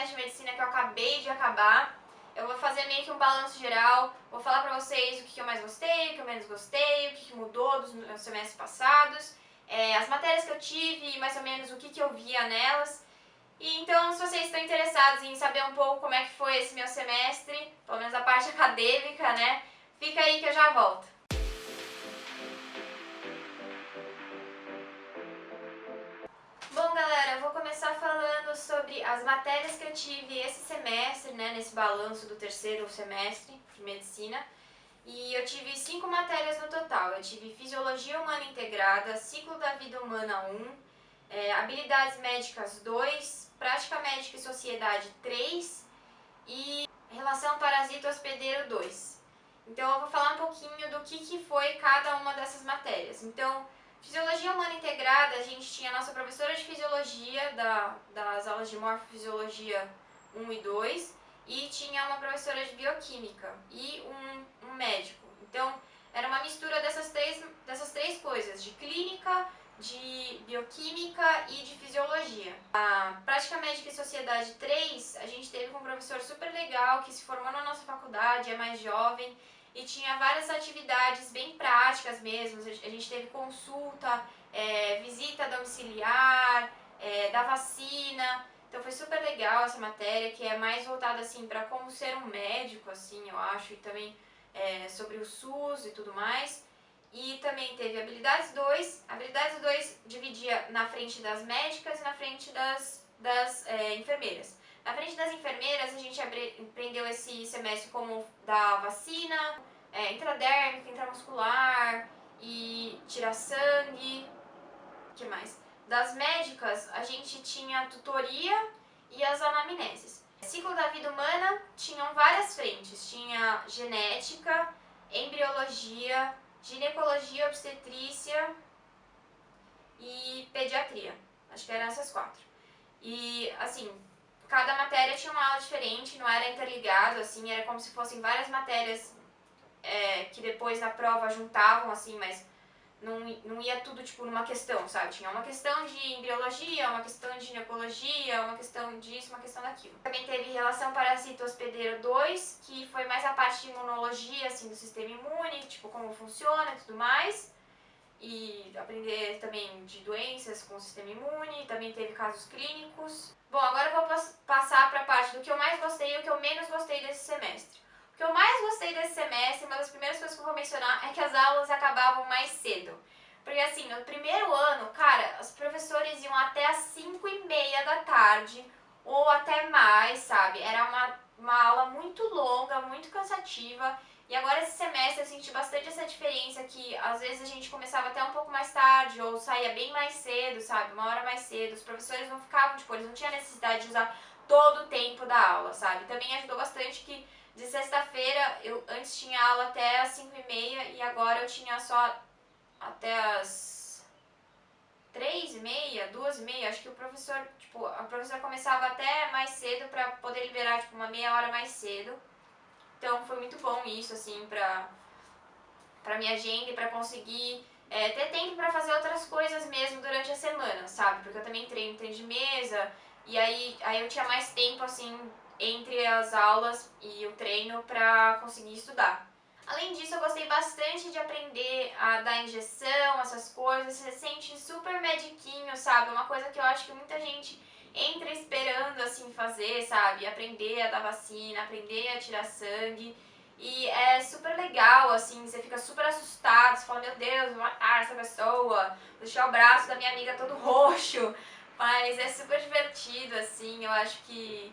semestre de medicina que eu acabei de acabar. Eu vou fazer meio que um balanço geral, vou falar pra vocês o que eu mais gostei, o que eu menos gostei, o que mudou dos meus semestres passados, as matérias que eu tive e mais ou menos o que eu via nelas. E então, se vocês estão interessados em saber um pouco como é que foi esse meu semestre, pelo menos a parte acadêmica, né, fica aí que eu já volto. Bom, galera, eu vou começar falando sobre as matérias que eu tive esse semestre, né, nesse balanço do terceiro semestre de medicina. E eu tive 5 matérias no total. Eu tive Fisiologia Humana Integrada, Ciclo da Vida Humana 1, Habilidades Médicas 2, Prática Médica e Sociedade 3 e Relação Parasito-Hospedeiro 2. Então eu vou falar um pouquinho do que foi cada uma dessas matérias. Então, Fisiologia Humana Integrada, a gente tinha a nossa professora de Fisiologia, das aulas de Morfofisiologia 1 e 2, e tinha uma professora de Bioquímica e um médico. Então, era uma mistura dessas três coisas, de clínica, de bioquímica e de fisiologia. A Prática Médica e Sociedade 3, a gente teve um professor super legal que se formou na nossa faculdade, é mais jovem, e tinha várias atividades bem práticas mesmo. A gente teve consulta, visita domiciliar, da vacina. Então foi super legal essa matéria, que é mais voltada assim para como ser um médico, assim, eu acho, e também sobre o SUS e tudo mais. E também teve Habilidades 2. Habilidades 2 dividia na frente das médicas e na frente das enfermeiras. Na frente das enfermeiras, a gente aprendeu esse semestre como dar vacina, intradérmica, intramuscular e tirar sangue. O que mais? Das médicas, a gente tinha a tutoria e as anamneses. Ciclo da Vida Humana tinham várias frentes. Tinha genética, embriologia, ginecologia, obstetrícia e pediatria. Acho que eram essas 4. E, assim, cada matéria tinha uma aula diferente, não era interligado, assim, era como se fossem várias matérias que depois na prova juntavam, assim, mas não ia tudo, tipo, numa questão, sabe? Tinha uma questão de embriologia, uma questão de ginecologia, uma questão disso, uma questão daquilo. Também teve Relação Parasito-Hospedeiro 2, que foi mais a parte de imunologia, assim, do sistema imune, tipo, como funciona e tudo mais. E aprender também de doenças com o sistema imune, também teve casos clínicos. Bom, agora eu vou passar para a parte do que eu mais gostei e o que eu menos gostei desse semestre. O que eu mais gostei desse semestre, uma das primeiras coisas que eu vou mencionar, é que as aulas acabavam mais cedo. Porque assim, no primeiro ano, cara, os professores iam até às 5h30 da tarde, ou até mais, sabe? Era uma aula muito longa, muito cansativa. E agora esse semestre eu senti bastante essa diferença, que às vezes a gente começava até um pouco mais tarde, ou saía bem mais cedo, sabe? 1 hora mais cedo. Os professores não ficavam, tipo, eles não tinham necessidade de usar todo o tempo da aula, sabe? Também ajudou bastante que de sexta-feira eu antes tinha aula até às 5h30 e agora eu tinha só até às 3h30, 2h30. Acho que o professor, tipo, a professora começava até mais cedo pra poder liberar, tipo, uma meia hora mais cedo. Então foi muito bom isso, assim, pra minha agenda e pra conseguir ter tempo pra fazer outras coisas mesmo durante a semana, sabe? Porque eu também treino de mesa, e aí eu tinha mais tempo, assim, entre as aulas e o treino pra conseguir estudar. Além disso, eu gostei bastante de aprender a dar injeção, essas coisas. Você se sente super mediquinho, sabe? Uma coisa que eu acho que muita gente entra esperando, assim, fazer, sabe? Aprender a dar vacina, aprender a tirar sangue. E é super legal, assim, você fica super assustado, você fala, meu Deus, vou matar essa pessoa, vou deixar o braço da minha amiga todo roxo. Mas é super divertido, assim, eu acho que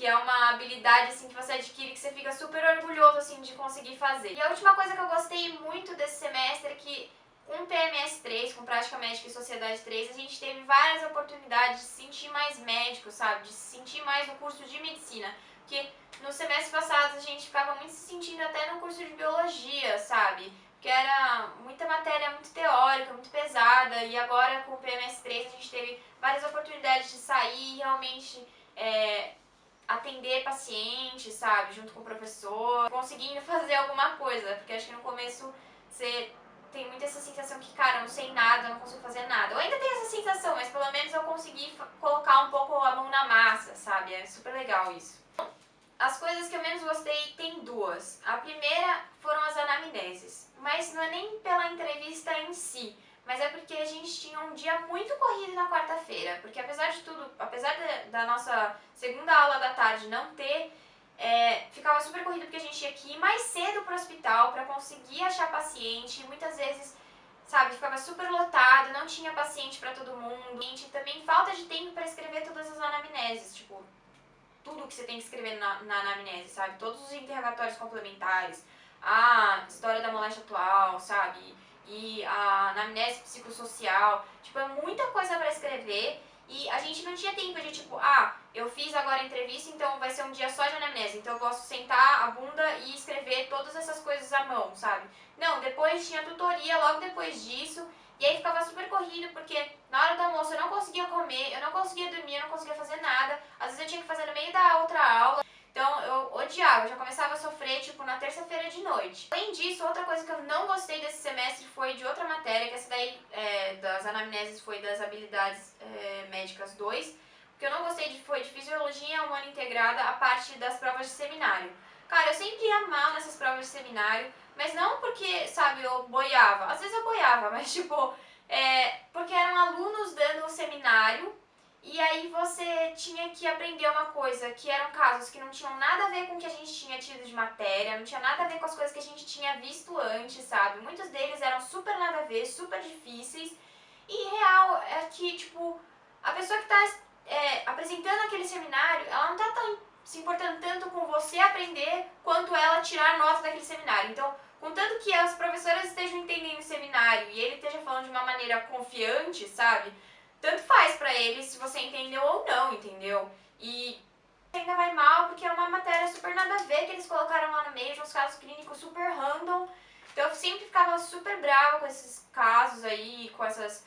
é uma habilidade, assim, que você adquire, que você fica super orgulhoso, assim, de conseguir fazer. E a última coisa que eu gostei muito desse semestre é que com PMS 3, com Prática Médica e Sociedade 3, a gente teve várias oportunidades de se sentir mais médico, sabe? De se sentir mais no curso de medicina. Porque no semestre passado a gente ficava muito se sentindo até no curso de biologia, sabe? Porque era muita matéria muito teórica, muito pesada, e agora com o PMS 3 a gente teve várias oportunidades de sair e realmente atender paciente, sabe, junto com o professor, conseguindo fazer alguma coisa, porque acho que no começo você tem muito essa sensação que, cara, eu não sei nada, eu não consigo fazer nada. Eu ainda tenho essa sensação, mas pelo menos eu consegui colocar um pouco a mão na massa, sabe? É super legal isso. As coisas que eu menos gostei tem duas. A primeira foram as anamneses, mas não é nem pela entrevista em si, mas é porque a gente tinha um dia muito corrido na quarta-feira, porque apesar de tudo, apesar da nossa segunda aula da tarde não ter, ficava super corrido porque a gente tinha que ir mais cedo pro hospital para conseguir achar paciente, e muitas vezes, sabe, ficava super lotado, não tinha paciente para todo mundo, e também falta de tempo para escrever todas as anamneses, tipo, tudo que você tem que escrever na anamnese, sabe, todos os interrogatórios complementares, a história da moléstia atual, sabe, e a anamnese psicossocial, tipo, é muita coisa para escrever. E a gente não tinha tempo de tipo, eu fiz agora a entrevista, então vai ser um dia só de anamnese, então eu posso sentar a bunda e escrever todas essas coisas à mão, sabe? Não, depois tinha tutoria logo depois disso, e aí ficava super corrido, porque na hora do almoço eu não conseguia comer, eu não conseguia dormir, eu não conseguia fazer nada, às vezes eu tinha que fazer no meio da outra aula, então eu odiava, eu já começava a sofrer tipo na terça-feira de noite. Além disso, outra coisa que eu não gostei desse semestre foi de outra matéria, que essa daí das anamneses foi das habilidades médicas 2. O que eu não gostei foi de fisiologia humana integrada, a parte das provas de seminário. Cara, eu sempre ia mal nessas provas de seminário, mas não porque, sabe, eu boiava. Às vezes eu boiava, mas tipo, porque eram alunos dando o seminário, e aí você tinha que aprender uma coisa que eram casos que não tinham nada a ver com o que a gente tinha tido de matéria, não tinha nada a ver com as coisas que a gente tinha visto antes, sabe? Muitos deles eram super nada a ver, super difíceis, e real é que, tipo, a pessoa que tá apresentando aquele seminário, ela não tá se importando tanto com você aprender quanto ela tirar nota daquele seminário. Então, contanto que as professoras estejam entendendo o seminário e ele esteja falando de uma maneira confiante, sabe? Tanto faz pra ele se você entendeu ou não, entendeu? E ainda vai mal porque é uma matéria super nada a ver que eles colocaram lá no meio de uns casos clínicos super random. Então eu sempre ficava super brava com esses casos aí, com esses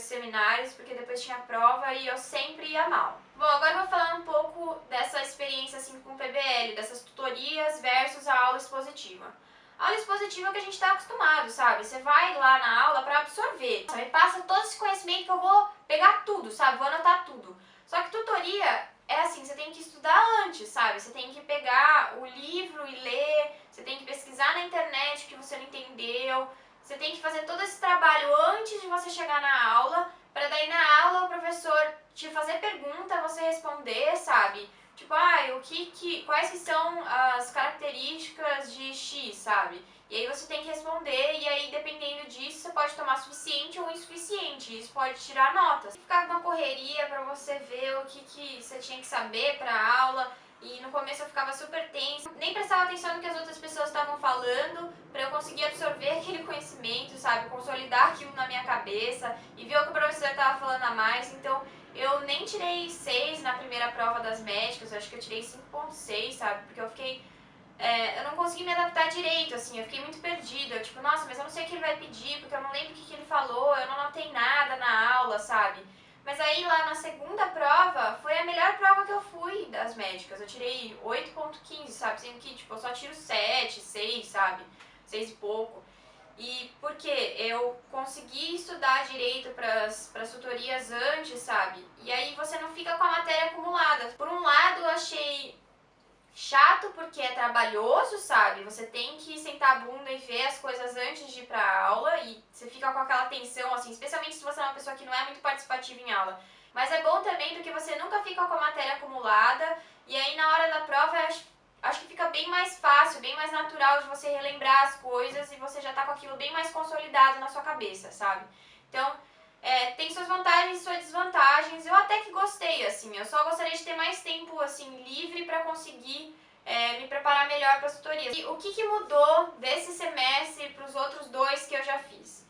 seminários, porque depois tinha prova e eu sempre ia mal. Bom, agora eu vou falar um pouco dessa experiência assim com o PBL, dessas tutorias versus a aula expositiva. A aula expositiva é o que a gente está acostumado, sabe? Você vai lá na aula para absorver, sabe? Passa todo esse conhecimento que eu vou pegar tudo, sabe? Vou anotar tudo. Só que tutoria é assim, você tem que estudar antes, sabe? Você tem que pegar o livro e ler, você tem que pesquisar na internet o que você não entendeu, você tem que fazer todo esse trabalho antes de você chegar na aula, para daí na aula o professor te fazer pergunta, você responder, sabe? Tipo, quais que são as características de X, sabe? E aí você tem que responder, e aí dependendo disso você pode tomar suficiente ou insuficiente, isso pode tirar notas. Ficar uma correria pra você ver o que você tinha que saber pra aula, e no começo eu ficava super tensa, nem prestava atenção no que as outras pessoas estavam falando, pra eu conseguir absorver aquele conhecimento, sabe? Consolidar aquilo na minha cabeça, e ver o que o professor tava falando a mais, então eu nem tirei 6 na primeira prova das médicas, eu acho que eu tirei 5,6, sabe? Porque eu fiquei... eu não consegui me adaptar direito, assim, eu fiquei muito perdida. Eu, tipo, nossa, mas eu não sei o que ele vai pedir, porque eu não lembro o que ele falou, eu não anotei nada na aula, sabe? Mas aí lá na segunda prova, foi a melhor prova que eu fui das médicas. Eu tirei 8,15, sabe? Sendo que, tipo, eu só tiro 7, 6, sabe? 6 e pouco. E porque eu consegui estudar direito para as tutorias antes, sabe? E aí você não fica com a matéria acumulada. Por um lado, eu achei chato porque é trabalhoso, sabe? Você tem que sentar a bunda e ver as coisas antes de ir pra aula e você fica com aquela tensão, assim, especialmente se você é uma pessoa que não é muito participativa em aula. Mas é bom também porque você nunca fica com a matéria acumulada e aí na hora da prova acho que fica bem mais fácil, bem mais natural de você relembrar as coisas e você já tá com aquilo bem mais consolidado na sua cabeça, sabe? Então, tem suas vantagens e suas desvantagens. Eu até que gostei, assim, eu só gostaria de ter mais tempo, assim, livre pra conseguir me preparar melhor para as tutorias. E o que mudou desse semestre para os outros 2 que eu já fiz?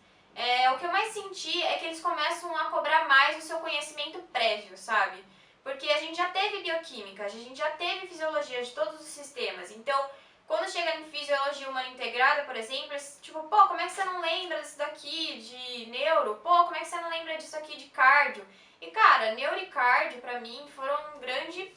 O que eu mais senti é que eles começam a cobrar mais o seu conhecimento prévio, sabe? Porque a gente já teve bioquímica, a gente já teve fisiologia de todos os sistemas, então quando chega em fisiologia humana integrada, por exemplo, tipo, pô, como é que você não lembra disso daqui de neuro? Pô, como é que você não lembra disso aqui de cardio? E cara, neuro e cardio pra mim foram um grande...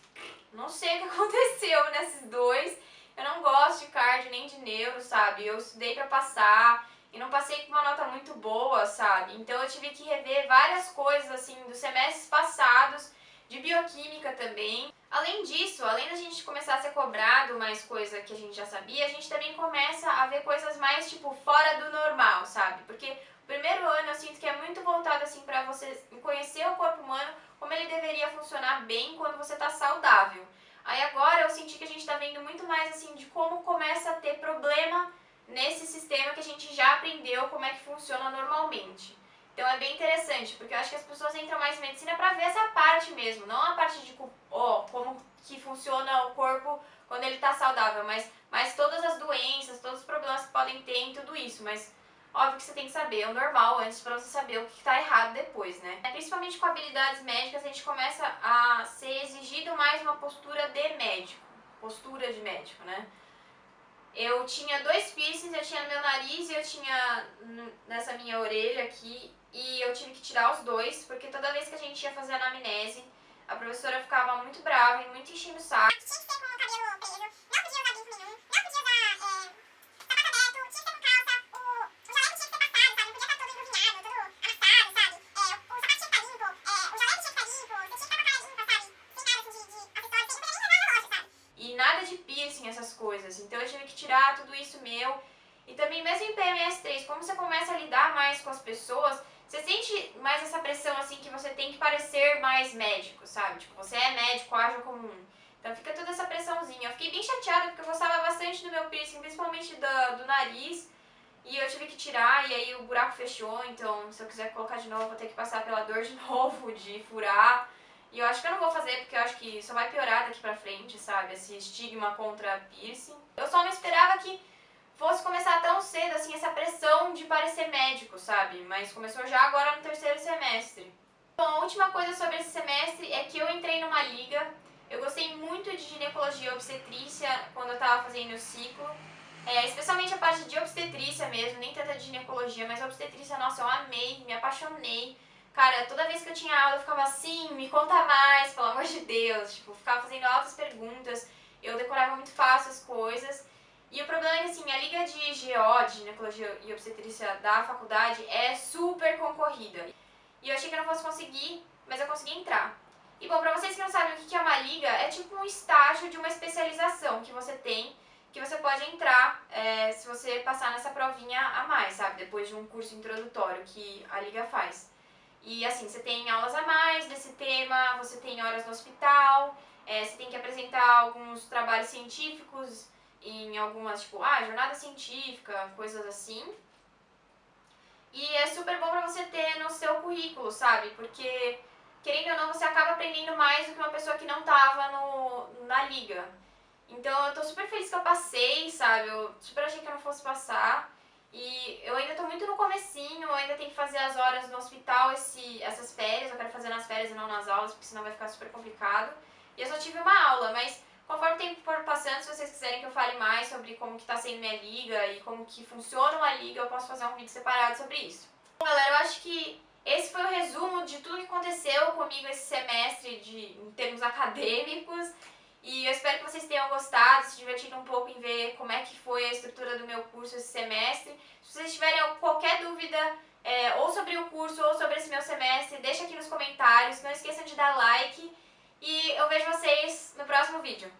Não sei o que aconteceu nesses dois. Eu não gosto de cardio nem de neuro, sabe? Eu estudei pra passar, e não passei com uma nota muito boa, sabe? Então eu tive que rever várias coisas, assim, dos semestres passados, de bioquímica também. Além disso, além da gente começar a ser cobrado mais coisa que a gente já sabia, a gente também começa a ver coisas mais, tipo, fora do normal, sabe? Porque o primeiro ano eu sinto que é muito voltado, assim, pra você conhecer o corpo humano, como ele deveria funcionar bem quando você tá saudável. Aí agora eu senti que a gente tá vendo muito mais, assim, de como começa a ter problema nesse sistema que a gente já aprendeu como é que funciona normalmente. Então é bem interessante, porque eu acho que as pessoas entram mais em medicina para ver essa parte mesmo, não a parte de como que funciona o corpo quando ele está saudável, mas todas as doenças, todos os problemas que podem ter em tudo isso, mas óbvio que você tem que saber o normal antes para você saber o que está errado depois, né? Principalmente com habilidades médicas, a gente começa a ser exigido mais uma postura de médico, né? Eu tinha 2 piercings, eu tinha no meu nariz e eu tinha nessa minha orelha aqui, e eu tive que tirar os 2, porque toda vez que a gente ia fazer anamnese, a professora ficava muito brava e muito enchendo o saco. Tinha que ser com o cabelo preso, não podia usar brinco nenhum, não podia usar sapato aberto, tinha que ser com calça, o jaleco tinha que ser passado, sabe? Não podia estar todo enruvinado, todo amassado, sabe? O sapato tinha que estar limpo, o jaleco tinha que estar limpo, você tinha que estar com a cara limpa, sabe? Sem nada assim de acessórios, você não podia nem levar a loja, sabe? E nada de piercing, essas coisas. Então eu tive que tirar tudo isso meu. E também mesmo em PMS3, como você começa a lidar mais com as pessoas, você sente mais essa pressão assim que você tem que parecer mais médico, sabe? Tipo, você é médico, ágil como um. Então fica toda essa pressãozinha. Eu fiquei bem chateada porque eu gostava bastante do meu piercing, principalmente do nariz. E eu tive que tirar e aí o buraco fechou, então se eu quiser colocar de novo, eu vou ter que passar pela dor de novo, de furar. E eu acho que eu não vou fazer porque eu acho que só vai piorar daqui pra frente, sabe? Esse estigma contra piercing. Eu só não esperava que fosse começar tão cedo, assim, essa pressão de parecer médico, sabe? Mas começou já agora no 3º semestre. Bom, a última coisa sobre esse semestre é que eu entrei numa liga. Eu gostei muito de ginecologia e obstetrícia quando eu tava fazendo o ciclo. Especialmente a parte de obstetrícia mesmo, nem tanta de ginecologia, mas a obstetrícia, nossa, eu amei, me apaixonei. Cara, toda vez que eu tinha aula eu ficava assim, me conta mais, pelo amor de Deus. Tipo, ficava fazendo altas perguntas, eu decorava muito fácil as coisas. E o problema é que, assim, a liga de GO, de ginecologia e obstetrícia da faculdade, é super concorrida. E eu achei que eu não fosse conseguir, mas eu consegui entrar. E bom, pra vocês que não sabem o que é uma liga, é tipo um estágio de uma especialização que você tem, que você pode entrar se você passar nessa provinha a mais, sabe? Depois de um curso introdutório que a liga faz. E assim, você tem aulas a mais desse tema, você tem horas no hospital, você tem que apresentar alguns trabalhos científicos em algumas, tipo, jornada científica, coisas assim. E é super bom pra você ter no seu currículo, sabe? Porque, querendo ou não, você acaba aprendendo mais do que uma pessoa que não tava na liga. Então eu tô super feliz que eu passei, sabe? Eu super achei que eu não fosse passar. E eu ainda tô muito no comecinho, eu ainda tenho que fazer as horas no hospital essas férias. Eu quero fazer nas férias e não nas aulas, porque senão vai ficar super complicado. E eu só tive uma aula, mas conforme o tempo for passando, se vocês quiserem que eu fale mais sobre como que tá sendo minha liga e como que funciona uma liga, eu posso fazer um vídeo separado sobre isso. Bom, galera, eu acho que esse foi o resumo de tudo que aconteceu comigo esse semestre em termos acadêmicos. E eu espero que vocês tenham gostado, se divertido um pouco em ver como é que foi a estrutura do meu curso esse semestre. Se vocês tiverem qualquer dúvida ou sobre o curso ou sobre esse meu semestre, deixa aqui nos comentários. Não esqueçam de dar like e eu vejo vocês no próximo vídeo.